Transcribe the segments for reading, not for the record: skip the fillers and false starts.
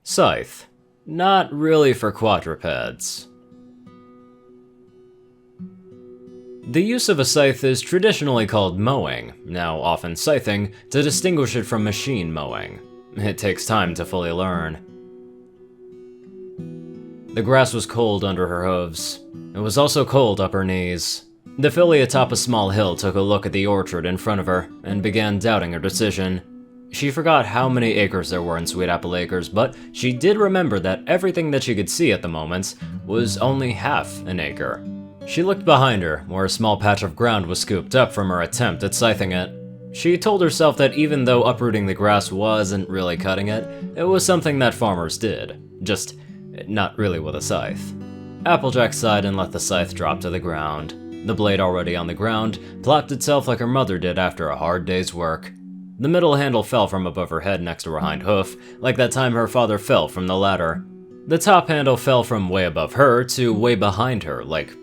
Scythe. Not really for quadrupeds. The use of a scythe is traditionally called mowing, now often scything, to distinguish it from machine mowing. It takes time to fully learn. The grass was cold under her hooves. It was also cold up her knees. The filly atop a small hill took a look at the orchard in front of her, and began doubting her decision. She forgot how many acres there were in Sweet Apple Acres, but she did remember that everything that she could see at the moment was only half an acre. She looked behind her, where a small patch of ground was scooped up from her attempt at scything it. She told herself that even though uprooting the grass wasn't really cutting it, it was something that farmers did, just not really with a scythe. Applejack sighed and let the scythe drop to the ground. The blade already on the ground plopped itself like her mother did after a hard day's work. The middle handle fell from above her head next to her hind hoof, like that time her father fell from the ladder. The top handle fell from way above her to way behind her, like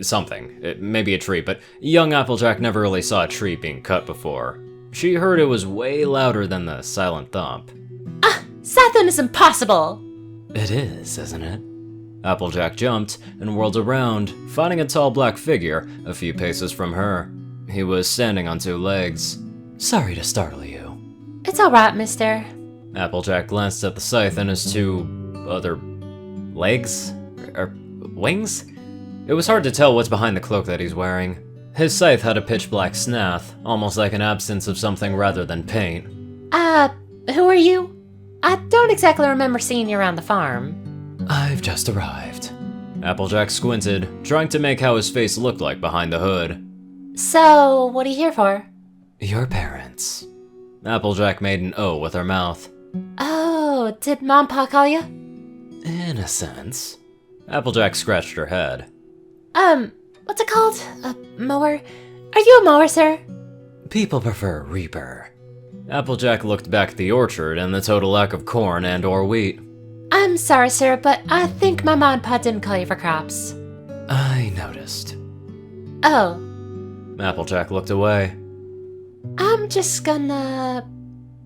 something. Maybe a tree, but young Applejack never really saw a tree being cut before. She heard it was way louder than the silent thump. Scything is impossible! It is, isn't it? Applejack jumped and whirled around, finding a tall black figure a few paces from her. He was standing on two legs. Sorry to startle you. It's alright, mister. Applejack glanced at the scythe and his two other legs? Or wings? It was hard to tell what's behind the cloak that he's wearing. His scythe had a pitch black snath, almost like an absence of something rather than paint. Who are you? I don't exactly remember seeing you around the farm. I've just arrived. Applejack squinted, trying to make how his face looked like behind the hood. So, what are you here for? Your parents. Applejack made an O with her mouth. Oh, did Mom and Pa call you? In a sense. Applejack scratched her head. What's it called? A mower? Are you a mower, sir? People prefer reaper. Applejack looked back at the orchard and the total lack of corn and or wheat. I'm sorry, sir, but I think my mom and pa didn't call you for crops. I noticed. Oh. Applejack looked away. I'm just gonna...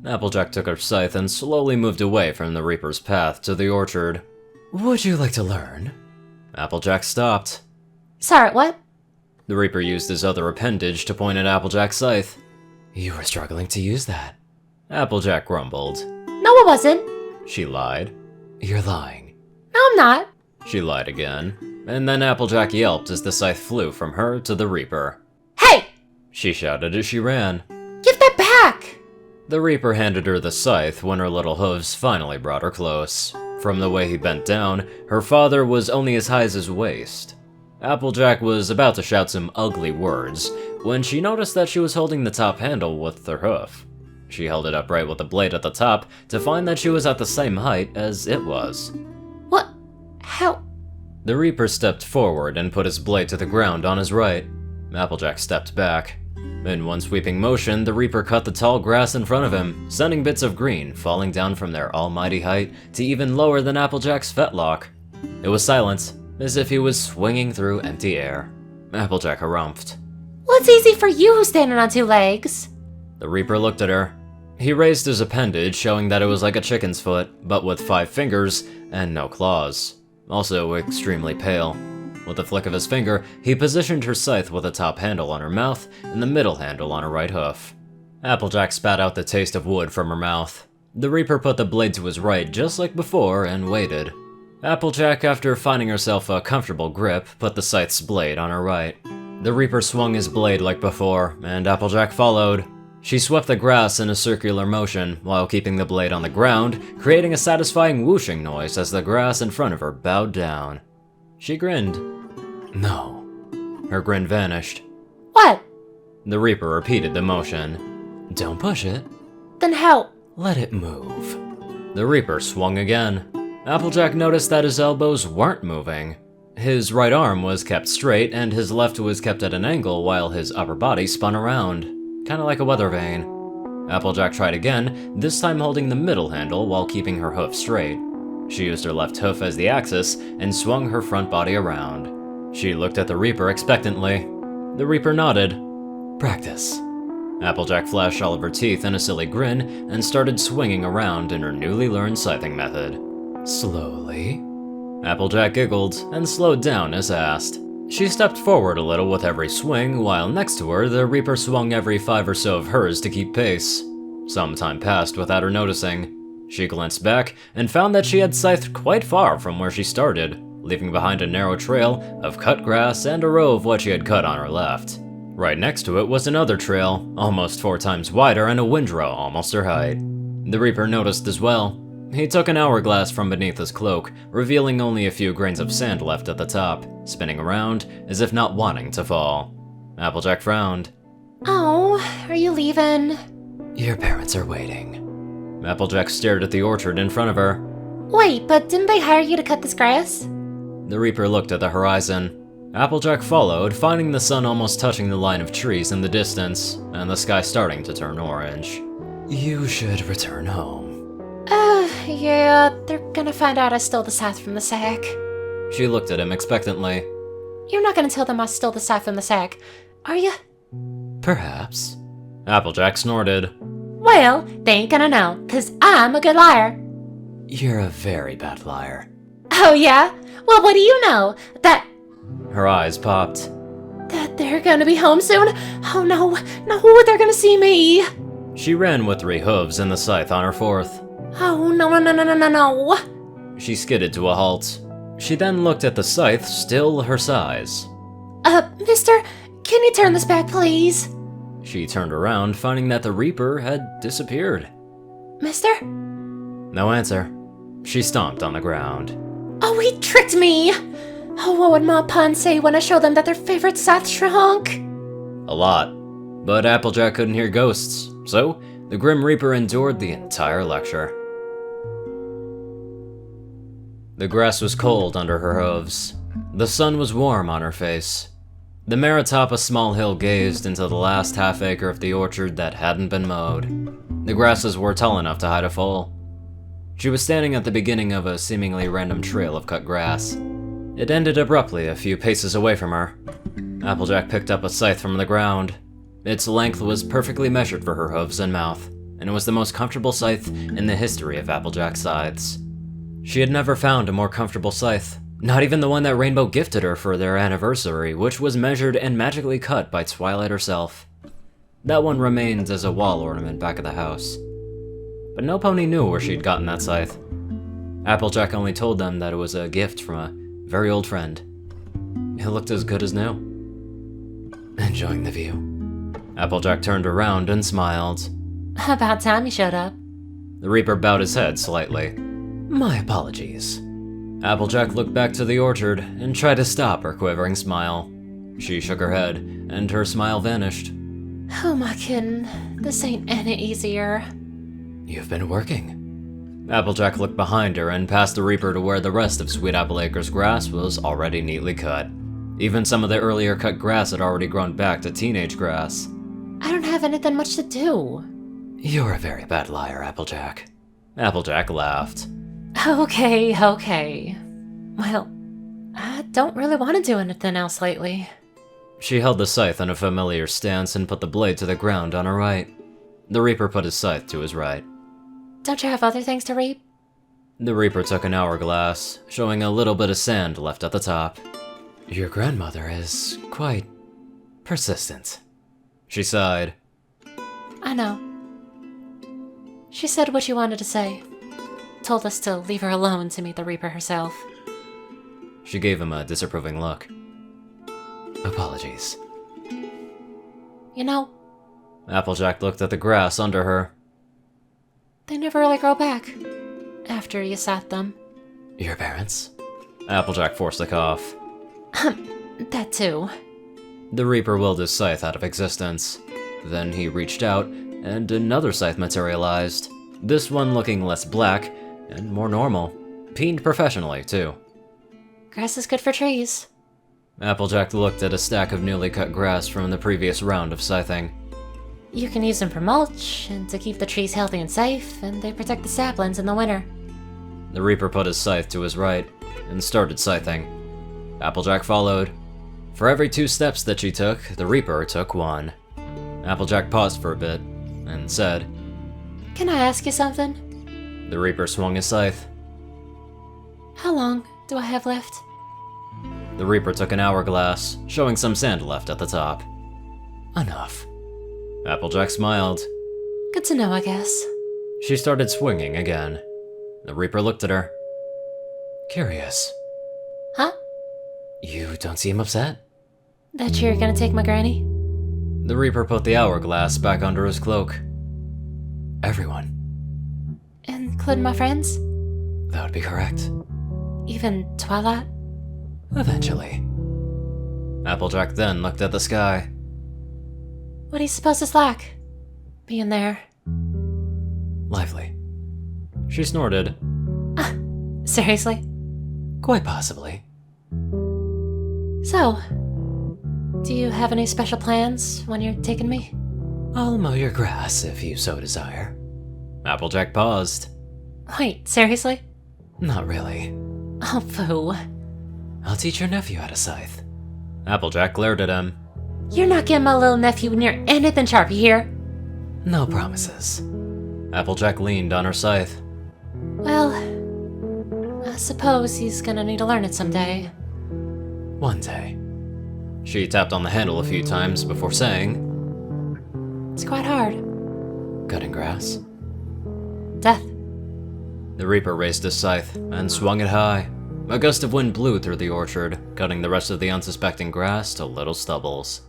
Applejack took her scythe and slowly moved away from the reaper's path to the orchard. Would you like to learn? Applejack stopped. Sorry, what? The reaper used his other appendage to point at Applejack's scythe. You were struggling to use that. Applejack grumbled. No, I wasn't. She lied. You're lying. No, I'm not. She lied again. And then Applejack yelped as the scythe flew from her to the reaper. Hey! She shouted as she ran. Give that back! The reaper handed her the scythe when her little hooves finally brought her close. From the way he bent down, her father was only as high as his waist. Applejack was about to shout some ugly words when she noticed that she was holding the top handle with her hoof. She held it upright with the blade at the top to find that she was at the same height as it was. What? How? The reaper stepped forward and put his blade to the ground on his right. Applejack stepped back. In one sweeping motion, the reaper cut the tall grass in front of him, sending bits of green falling down from their almighty height to even lower than Applejack's fetlock. It was silent, as if he was swinging through empty air. Applejack harumphed. Well, it's easy for you standing on two legs. The reaper looked at her. He raised his appendage, showing that it was like a chicken's foot, but with 5 fingers and no claws. Also extremely pale. With a flick of his finger, he positioned her scythe with the top handle on her mouth and the middle handle on her right hoof. Applejack spat out the taste of wood from her mouth. The reaper put the blade to his right just like before and waited. Applejack, after finding herself a comfortable grip, put the scythe's blade on her right. The reaper swung his blade like before, and Applejack followed. She swept the grass in a circular motion, while keeping the blade on the ground, creating a satisfying whooshing noise as the grass in front of her bowed down. She grinned. No. Her grin vanished. What? The reaper repeated the motion. Don't push it. Then how? Let it move. The reaper swung again. Applejack noticed that his elbows weren't moving. His right arm was kept straight, and his left was kept at an angle while his upper body spun around, kinda like a weather vane. Applejack tried again, this time holding the middle handle while keeping her hoof straight. She used her left hoof as the axis and swung her front body around. She looked at the reaper expectantly. The reaper nodded. Practice. Applejack flashed all of her teeth in a silly grin and started swinging around in her newly learned scything method. Slowly. Applejack giggled and slowed down as asked. She stepped forward a little with every swing, while next to her, the Reaper swung every 5 or so of hers to keep pace. Some time passed without her noticing. She glanced back and found that she had scythed quite far from where she started, leaving behind a narrow trail of cut grass and a row of what she had cut on her left. Right next to it was another trail, almost 4 times wider, and a windrow almost her height. The Reaper noticed as well. He took an hourglass from beneath his cloak, revealing only a few grains of sand left at the top, spinning around as if not wanting to fall. Applejack frowned. Oh, are you leaving? Your parents are waiting. Applejack stared at the orchard in front of her. Wait, but didn't they hire you to cut this grass? The Reaper looked at the horizon. Applejack followed, finding the sun almost touching the line of trees in the distance, and the sky starting to turn orange. You should return home. Yeah, they're gonna find out I stole the scythe from the sack. She looked at him expectantly. You're not gonna tell them I stole the scythe from the sack, are you? Perhaps. Applejack snorted. Well, they ain't gonna know, 'cause I'm a good liar. You're a very bad liar. Oh yeah? Well, what do you know? That Her eyes popped. they're gonna be home soon? Oh no, they're gonna see me. She ran with 3 hooves and the scythe on her 4th. Oh, no. She skidded to a halt. She then looked at the scythe, still her size. Mister, can you turn this back, please? She turned around, finding that the Reaper had disappeared. Mister? No answer. She stomped on the ground. Oh, he tricked me! Oh, what would Ma and Pa say when I show them that their favorite scythe shrunk? A lot. But Applejack couldn't hear ghosts, so the Grim Reaper endured the entire lecture. The grass was cold under her hooves. The sun was warm on her face. The mare atop a small hill gazed into the last half-acre of the orchard that hadn't been mowed. The grasses were tall enough to hide a foal. She was standing at the beginning of a seemingly random trail of cut grass. It ended abruptly a few paces away from her. Applejack picked up a scythe from the ground. Its length was perfectly measured for her hooves and mouth, and it was the most comfortable scythe in the history of Applejack scythes. She had never found a more comfortable scythe, not even the one that Rainbow gifted her for their anniversary, which was measured and magically cut by Twilight herself. That one remained as a wall ornament back at the house. But no pony knew where she'd gotten that scythe. Applejack only told them that it was a gift from a very old friend. It looked as good as new. Enjoying the view. Applejack turned around and smiled. About time you showed up. The Reaper bowed his head slightly. My apologies. Applejack looked back to the orchard and tried to stop her quivering smile. She shook her head, and her smile vanished. Who am I kidding? This ain't any easier. You've been working. Applejack looked behind her and past the Reaper to where the rest of Sweet Apple Acres grass was already neatly cut. Even some of the earlier cut grass had already grown back to teenage grass. I don't have anything much to do. You're a very bad liar, Applejack. Applejack laughed. Okay. Well, I don't really want to do anything else lately. She held the scythe in a familiar stance and put the blade to the ground on her right. The Reaper put his scythe to his right. Don't you have other things to reap? The Reaper took an hourglass, showing a little bit of sand left at the top. Your grandmother is quite persistent. She sighed. I know. She said what she wanted to say. Told us to leave her alone to meet the Reaper herself. She gave him a disapproving look. Apologies. You know, Applejack looked at the grass under her. they never really grow back after you sat them. Your parents? Applejack forced a cough. That too. The Reaper willed his scythe out of existence. Then he reached out, and another scythe materialized. This one looking less black and more normal. Peened professionally, too. Grass is good for trees. Applejack looked at a stack of newly cut grass from the previous round of scything. You can use them for mulch, and to keep the trees healthy and safe, and they protect the saplings in the winter. The Reaper put his scythe to his right, and started scything. Applejack followed. For every 2 steps that she took, the Reaper took 1. Applejack paused for a bit, and said, Can I ask you something? The Reaper swung his scythe. How long do I have left? The Reaper took an hourglass, showing some sand left at the top. Enough. Applejack smiled. Good to know, I guess. She started swinging again. The Reaper looked at her. Curious. Huh? You don't seem upset? That you're gonna take my granny? The Reaper put the hourglass back under his cloak. Everyone. Including my friends? That would be correct. Even Twilight? Eventually. Applejack then looked at the sky. What do you suppose it's like? Being there? Lively. She snorted. Seriously? Quite possibly. So, do you have any special plans when you're taking me? I'll mow your grass if you so desire. Applejack paused. Wait, seriously? Not really. Oh, foo. I'll teach your nephew how to scythe. Applejack glared at him. You're not getting my little nephew near anything sharp, you hear? No promises. Applejack leaned on her scythe. Well, I suppose he's gonna need to learn it someday. One day. She tapped on the handle a few times before saying, It's quite hard. Cutting grass. Death. The Reaper raised his scythe and swung it high. A gust of wind blew through the orchard, cutting the rest of the unsuspecting grass to little stubbles.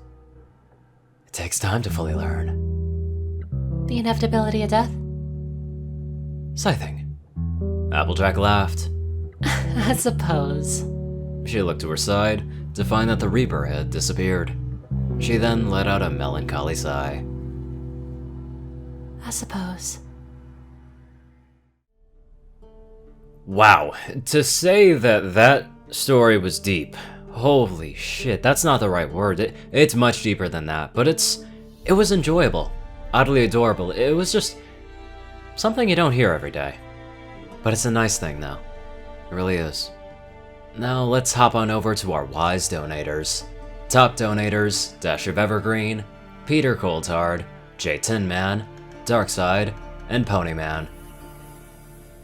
It takes time to fully learn. The inevitability of death? Scything. Applejack laughed. I suppose. She looked to her side to find that the Reaper had disappeared. She then let out a melancholy sigh. I suppose. Wow, to say that that story was deep. Holy shit, that's not the right word. It's much deeper than that, but it was enjoyable. Oddly adorable. It was just something you don't hear every day. But it's a nice thing, though. It really is. Now let's hop on over to our wise donators. Top donators, Dash of Evergreen, Peter Coulthard, J Tin Man, Darkside, and Ponyman.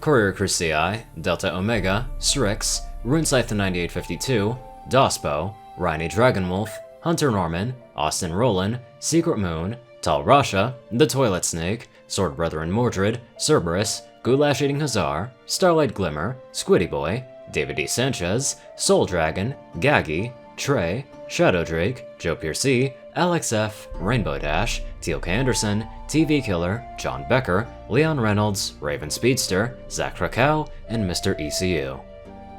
CourierCruz CI, Delta Omega, Strix, RuneScythe 9852, Dospo, Ryanny Dragonwolf, Hunter Norman, Austin Roland, Secret Moon, Tal Rasha, The Toilet Snake, Sword Brethren Mordred, Cerberus, Goulash Eating Hazar, Starlight Glimmer, Squiddy Boy, David D. Sanchez, Soul Dragon, Gaggy, Trey, Shadow Drake, Joe Piercy, Alex F., Rainbow Dash, Teal K. Anderson, TV Killer, John Becker, Leon Reynolds, Raven Speedster, Zach Krakow, and Mr. ECU.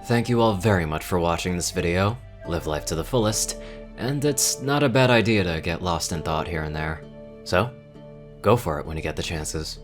Thank you all very much for watching this video. Live life to the fullest, and it's not a bad idea to get lost in thought here and there. So, go for it when you get the chances.